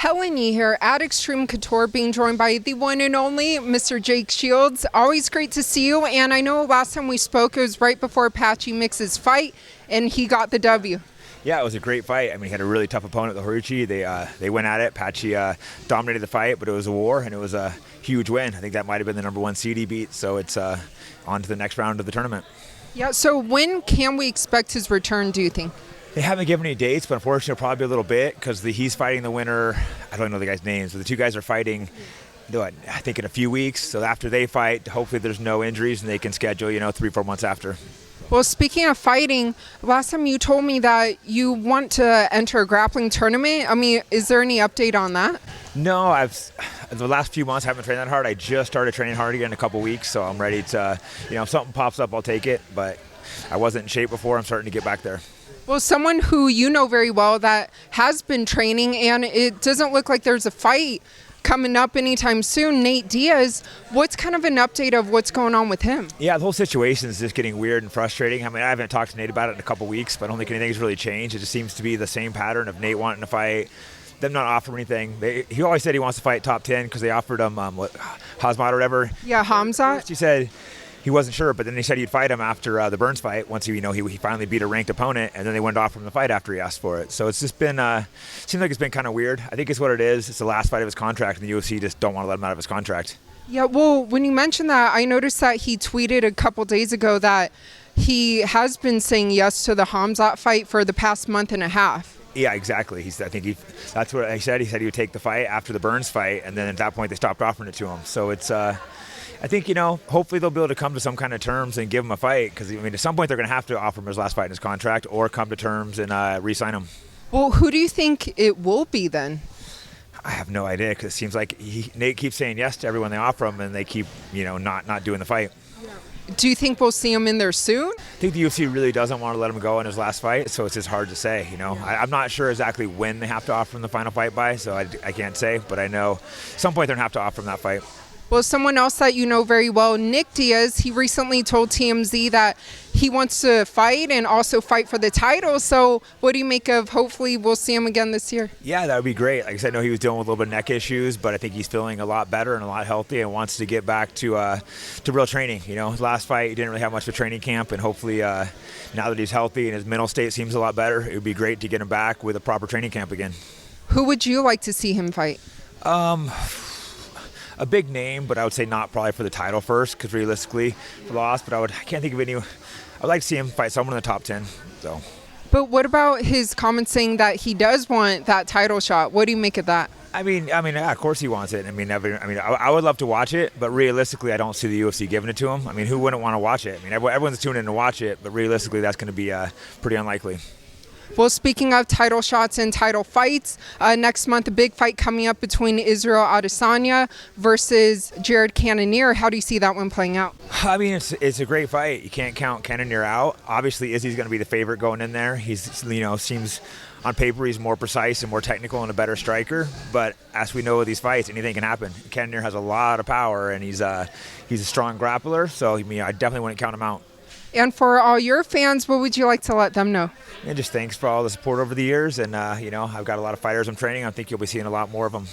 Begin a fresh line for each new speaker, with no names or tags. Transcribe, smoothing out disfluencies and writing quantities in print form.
Helen Yee here at Xtreme Couture, being joined by the one and only Mr. Jake Shields. Always great to see you, and I know last time we spoke it was right before Patchy Mix's fight, and he got the W.
Yeah, it was a great fight. I mean, he had a really tough opponent, the Horiguchi. They went at it. Patchy dominated the fight, but it was a war, and it was a huge win. I think that might have been the #1 seed he beat, so it's on to the next round of the tournament.
Yeah, so when can we expect his return, do you think?
They haven't given any dates, but unfortunately it'll probably be a little bit because he's fighting the winner. I don't know the guy's names, but the two guys are fighting, I think, in a few weeks. So after they fight, hopefully there's no injuries and they can schedule, 3-4 months after.
Well, speaking of fighting, last time you told me that you want to enter a grappling tournament. I mean, is there any update on that?
No, the last few months I haven't trained that hard. I just started training hard again in a couple weeks, so I'm ready to, if something pops up, I'll take it. But I wasn't in shape before. I'm starting to get back there.
Well, someone who you know very well that has been training, and it doesn't look like there's a fight coming up anytime soon, Nate Diaz. What's kind of an update of what's going on with him?
Yeah, the whole situation is just getting weird and frustrating. I mean, I haven't talked to Nate about it in a couple weeks, but I don't think anything's really changed. It just seems to be the same pattern of Nate wanting to fight, them not offering anything. He always said he wants to fight top 10 because they offered him, Khamzat or whatever.
Yeah, Khamzat.
He said he wasn't sure, but then he said he'd fight him after the Burns fight once he finally beat a ranked opponent, and then they went off from the fight after he asked for it. So it's just been seems like it's been kind of weird. I think it's what it is. It's the last fight of his contract, and the UFC just don't want to let him out of his contract. Yeah,
well, when you mentioned that, I noticed that he tweeted a couple days ago that he has been saying yes to the Khamzat fight for the past month and a half.
Yeah, exactly. That's what he said. He said he would take the fight after the Burns fight, and then at that point they stopped offering it to him. So it's I think, hopefully they'll be able to come to some kind of terms and give him a fight because, at some point they're going to have to offer him his last fight in his contract or come to terms and re-sign him.
Well, who do you think it will be then?
I have no idea because it seems like Nate keeps saying yes to everyone they offer him, and they keep, not doing the fight.
Do you think we'll see him in there soon?
I think the UFC really doesn't want to let him go in his last fight, so it's just hard to say. I'm not sure exactly when they have to offer him the final fight by, so I can't say, but I know at some point they're going to have to offer him that fight.
Well, someone else that you know very well, Nick Diaz, he recently told TMZ that he wants to fight and also fight for the title. So what do you make of hopefully we'll see him again this year?
Yeah, that would be great. Like I said, I know he was dealing with a little bit of neck issues, but I think he's feeling a lot better and a lot healthy and wants to get back to real training. His last fight, he didn't really have much of a training camp, and hopefully now that he's healthy and his mental state seems a lot better, it would be great to get him back with a proper training camp again.
Who would you like to see him fight?
A big name, but I would say not probably for the title first, because realistically, for loss. But I can't think of any. I'd like to see him fight someone in the top 10. So.
But what about his comments saying that he does want that title shot? What do you make of that?
I mean, yeah, of course he wants it. I would love to watch it, but realistically, I don't see the UFC giving it to him. I mean, who wouldn't want to watch it? I mean, everyone's tuning in to watch it, but realistically, that's going to be pretty unlikely.
Well, speaking of title shots and title fights, next month a big fight coming up between Israel Adesanya versus Jared Cannonier. How do you see that one playing out?
I mean, it's a great fight. You can't count Cannonier out. Obviously, Izzy's going to be the favorite going in there. He's seems on paper he's more precise and more technical and a better striker. But as we know with these fights, anything can happen. Cannonier has a lot of power, and he's a strong grappler. So I definitely wouldn't count him out.
And for all your fans, what would you like to let them know?
And just thanks for all the support over the years. And, I've got a lot of fighters I'm training. I think you'll be seeing a lot more of them.